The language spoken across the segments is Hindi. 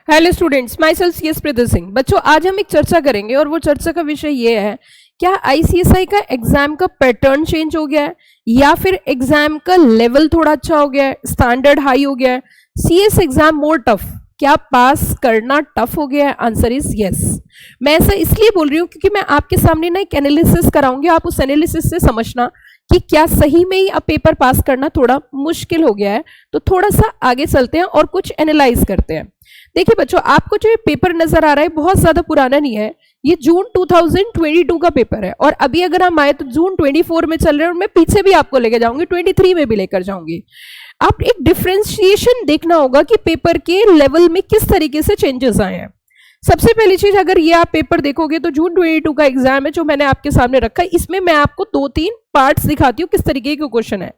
Hello students, myself CS Preeti Singh. बच्चों, आज हम एक चर्चा करेंगे और वो चर्चा का विषय ये है, क्या आईसीएसआई का एग्जाम का पैटर्न चेंज हो गया है या फिर एग्जाम का लेवल थोड़ा अच्छा हो गया है, स्टैंडर्ड हाई हो गया है, सीएस एग्जाम मोर टफ, क्या पास करना टफ हो गया है? Answer is yes. मैं ऐसा इसलिए बोल रही हूँ क्योंकि मैं आपके सामने ना एक एनालिसिस कराऊंगी, आप उस एनालिसिस से समझना कि क्या सही में ही अब पेपर पास करना थोड़ा मुश्किल हो गया है। तो थोड़ा सा आगे चलते हैं और कुछ एनालाइज करते हैं। देखिए बच्चों, आपको जो ये पेपर नजर आ रहा है बहुत ज्यादा पुराना नहीं है, ये जून 2022 का पेपर है और अभी अगर हम आए तो जून 24 में चल रहे हैं और मैं पीछे भी आपको लेकर जाऊंगी, 23 में भी लेकर जाऊंगी। आप एक डिफरेंशिएशन देखना होगा कि पेपर के लेवल में किस तरीके से चेंजेस आए हैं। सबसे पहली चीज, अगर ये आप पेपर देखोगे तो जून 22 का एग्जाम है जो मैंने आपके सामने रखा है, इसमें मैं आपको 2-3 पार्ट्स दिखाती हूँ किस तरीके के क्वेश्चन है।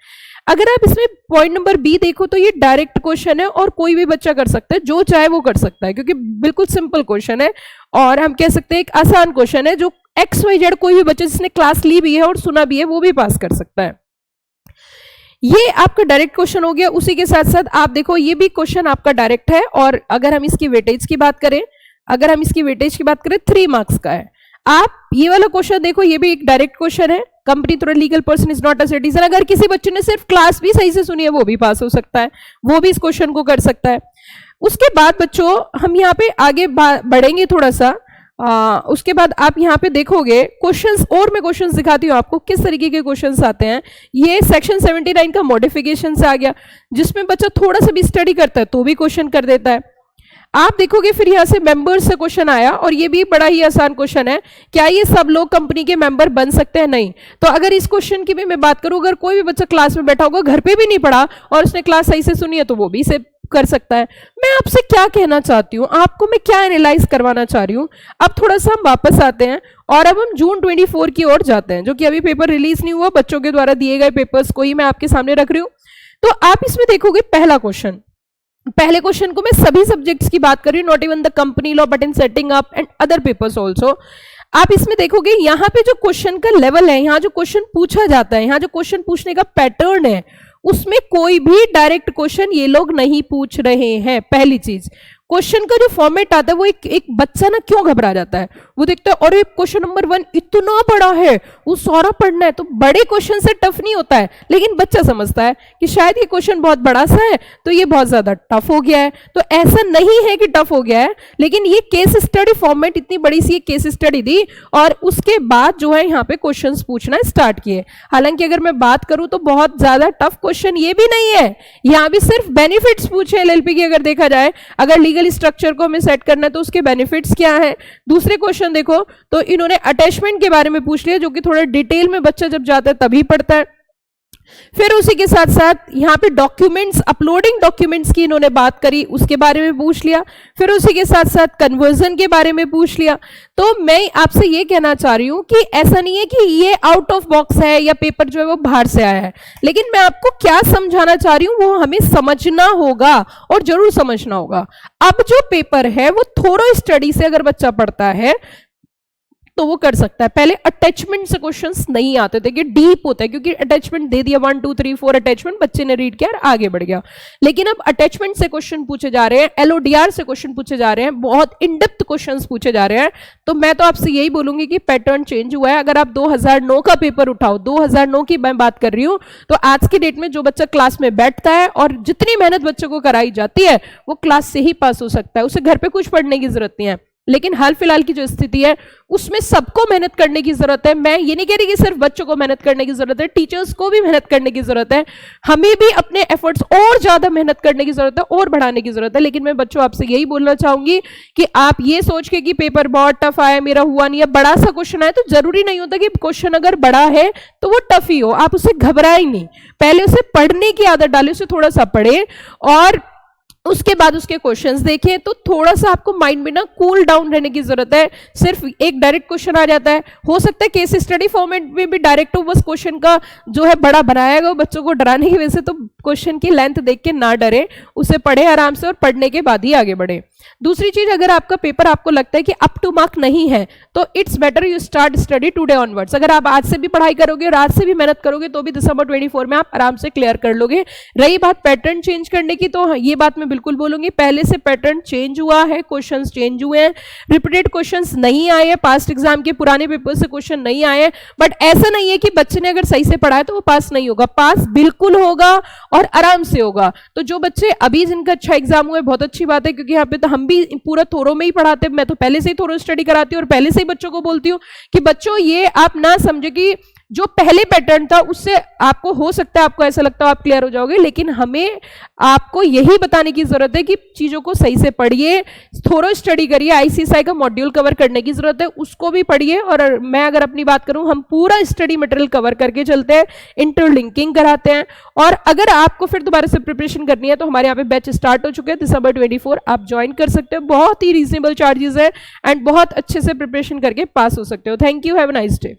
अगर आप इसमें पॉइंट नंबर बी देखो तो ये डायरेक्ट क्वेश्चन है और कोई भी बच्चा कर सकता है, जो चाहे वो कर सकता है, क्योंकि बिल्कुल सिंपल क्वेश्चन है और हम कह सकते हैं एक आसान क्वेश्चन है जो XYZ कोई भी बच्चा जिसने क्लास ली भी है और सुना भी है वो भी पास कर सकता है। ये आपका डायरेक्ट क्वेश्चन हो गया। उसी के साथ साथ आप देखो ये भी क्वेश्चन आपका डायरेक्ट है और अगर हम इसकी वेटेज की बात करें, 3 मार्क्स का है। आप ये वाला क्वेश्चन देखो, ये भी एक डायरेक्ट क्वेश्चन है, company through legal person is not a citizen. अगर किसी बच्चे ने सिर्फ क्लास भी सही से सुनी है वो भी पास हो सकता है, वो भी इस क्वेश्चन को कर सकता है। उसके बाद बच्चों हम यहाँ पे आगे बढ़ेंगे थोड़ा सा। उसके बाद आप यहाँ पे देखोगे क्वेश्चंस, और मैं क्वेश्चंस दिखाती हूँ आपको किस तरीके के क्वेश्चंस आते हैं। ये सेक्शन 79 का मॉडिफिकेशन से आ गया, जिसमें बच्चा थोड़ा सा भी स्टडी करता है तो भी क्वेश्चन कर देता है। आप देखोगे फिर यहां से मेंबर्स से क्वेश्चन आया और ये भी बड़ा ही आसान क्वेश्चन है, क्या ये सब लोग कंपनी के मेंबर बन सकते हैं? नहीं। तो अगर इस क्वेश्चन की भी मैं बात करूं, अगर कोई भी बच्चा क्लास में बैठा होगा, घर पे भी नहीं पढ़ा और उसने क्लास सही से सुनी है तो वो भी इसे कर सकता है। मैं आपसे क्या कहना चाहती हूँ, आपको मैं क्या एनालाइज करवाना चाह रही हूँ। अब थोड़ा सा हम वापस आते हैं और अब हम जून 24 की ओर जाते हैं, जो कि अभी पेपर रिलीज नहीं हुआ, बच्चों के द्वारा दिए गए पेपर्स को ही मैं आपके सामने रख रही हूँ। तो आप इसमें देखोगे पहले क्वेश्चन को मैं सभी सब्जेक्ट्स की बात कर रही हूँ, not even the company law but in setting up and other papers also. आप इसमें देखोगे यहाँ पे जो क्वेश्चन का लेवल है, यहाँ जो क्वेश्चन पूछा जाता है, यहाँ जो क्वेश्चन पूछने का पैटर्न है, उसमें कोई भी डायरेक्ट क्वेश्चन ये लोग नहीं पूछ रहे हैं। पहली चीज, क्वेश्चन का जो फॉर्मेट आता है वो एक बच्चा ना क्यों घबरा जाता है, वो देखता है और ये क्वेश्चन नंबर 1 इतना बड़ा है, वो सारा पढ़ना है। तो बड़े क्वेश्चन से टफ नहीं होता है, लेकिन बच्चा समझता है कि शायद ये क्वेश्चन बहुत बड़ा सा है तो ये बहुत ज्यादा टफ हो गया है। तो ऐसा नहीं है कि टफ हो गया है, लेकिन ये केस स्टडी फॉर्मेट, इतनी बड़ी सी केस स्टडी दी और उसके बाद जो है यहाँ पे क्वेश्चन पूछना स्टार्ट किए। हालांकि अगर मैं बात करूं तो बहुत ज्यादा टफ क्वेश्चन ये भी नहीं है, यहाँ भी सिर्फ बेनिफिट्स पूछे एलएलपी की। अगर देखा जाए, अगर लीगल स्ट्रक्चर को हमें सेट करना है तो उसके बेनिफिट्स क्या है। दूसरे क्वेश्चन देखो तो इन्होंने अटैचमेंट के बारे में पूछ लिया, जो कि थोड़ा डिटेल में बच्चा जब जाता है तभी पढ़ता है। फिर उसी के साथ साथ यहाँ पे डॉक्यूमेंट्स, अपलोडिंग डॉक्यूमेंट्स की इन्होंने बात करी, उसके बारे में पूछ लिया। फिर उसी के साथ साथ कन्वर्जन के बारे में पूछ लिया। तो मैं आपसे ये कहना चाह रही हूं कि ऐसा नहीं है कि ये आउट ऑफ बॉक्स है या पेपर जो है वो बाहर से आया है, लेकिन मैं आपको क्या समझाना चाह रही हूं वो हमें समझना होगा और जरूर समझना होगा। अब जो पेपर है वो थोड़ा स्टडी से अगर बच्चा पढ़ता है तो वो कर सकता है। पहले अटैचमेंट से क्वेश्चंस नहीं आते थे कि डीप होता है, क्योंकि अटैचमेंट दे दिया 1 2 3 4 अटैचमेंट, बच्चे ने रीड किया और आगे बढ़ गया। लेकिन अब अटैचमेंट से क्वेश्चन पूछे जा रहे हैं, LODR से क्वेश्चन पूछे जा रहे हैं, बहुत इन डेप्थ क्वेश्चंस पूछे जा रहे हैं। तो मैं तो आपसे यही बोलूंगी कि पैटर्न चेंज हुआ है। अगर आप 2009 का पेपर उठाओ, 2009 की मैं बात कर रही हूं, तो आज की डेट में जो बच्चा क्लास में बैठता है और जितनी मेहनत बच्चों को कराई जाती है वो क्लास से ही पास हो सकता है, उसे घर पे कुछ पढ़ने की जरूरत नहीं है। लेकिन हाल फिलहाल की जो स्थिति है उसमें सबको मेहनत करने की जरूरत है। मैं ये नहीं कह रही कि सिर्फ बच्चों को मेहनत करने की जरूरत है, टीचर्स को भी मेहनत करने की जरूरत है। हमें भी अपने एफर्ट्स और ज्यादा मेहनत करने की जरूरत है और बढ़ाने की जरूरत है। लेकिन मैं बच्चों आपसे यही बोलना चाहूंगी कि आप ये सोच के कि पेपर बहुत टफ आया, मेरा हुआ नहीं, है बड़ा सा क्वेश्चन आया, तो जरूरी नहीं होता कि क्वेश्चन अगर बड़ा है तो वो टफ ही हो। आप उसे घबराए नहीं, पहले उसे पढ़ने की आदत डालें, उसे थोड़ा सा पढ़े और उसके बाद उसके क्वेश्चंस देखें। तो थोड़ा सा आपको माइंड में ना कूल डाउन रहने की जरूरत है। सिर्फ एक डायरेक्ट क्वेश्चन आ जाता है, हो सकता है केस स्टडी फॉर्मेट में भी डायरेक्ट हो, बस क्वेश्चन का जो है बड़ा बनाया गया बच्चों को डराने की वजह से, तो क्वेश्चन की लेंथ देख के ना डरे, उसे पढ़े आराम से और पढ़ने के बाद ही आगे बढ़े। दूसरी चीज, अगर आपका पेपर आपको लगता है कि अप टू मार्क नहीं है तो it's better you start study today onwards. अगर आप आज से भी पढ़ाई करोगे और आज से भी मेहनत करोगे तो भी दिसंबर 24 में आप आराम से क्लियर कर लोगे। रही बात पैटर्न चेंज करने की, तो ये बात मैं बिल्कुल बोलूंगी, पहले से पैटर्न चेंज हुआ है, क्वेश्चंस चेंज हुए हैं, रिपीटेड क्वेश्चंस नहीं आए हैं, पास्ट एग्जाम के पुराने पेपर से क्वेश्चन नहीं आए हैं। बट ऐसा नहीं है कि बच्चे ने अगर सही से पढ़ा है तो वो पास नहीं होगा, पास बिल्कुल होगा और आराम से होगा। तो जो बच्चे अभी जिनका अच्छा एग्जाम हुआ है, बहुत अच्छी बात है, क्योंकि यहाँ पे तो हम भी पूरा थोरो में ही पढ़ाते हैं। मैं तो पहले से ही थोरो स्टडी कराती हूँ और पहले से ही बच्चों को बोलती हूँ कि बच्चों ये आप ना समझे कि जो पहले पैटर्न था उससे आपको हो सकता है आपको ऐसा लगता है आप क्लियर हो जाओगे, लेकिन हमें आपको यही बताने की जरूरत है कि चीजों को सही से पढ़िए, थोरो स्टडी करिए। आईसीएसआई का मॉड्यूल कवर करने की जरूरत है, उसको भी पढ़िए। और मैं अगर अपनी बात करूं, हम पूरा स्टडी मटेरियल कवर करके चलते हैं, इंटरलिंकिंग कराते हैं। और अगर आपको फिर दोबारा से प्रिपरेशन करनी है तो हमारे यहाँ पे बैच स्टार्ट हो चुके हैं, दिसंबर 24 आप ज्वाइन कर सकते हो। बहुत ही रीजनेबल चार्जेस है एंड बहुत अच्छे से प्रिपरेशन करके पास हो सकते हो। Thank you, have a nice day.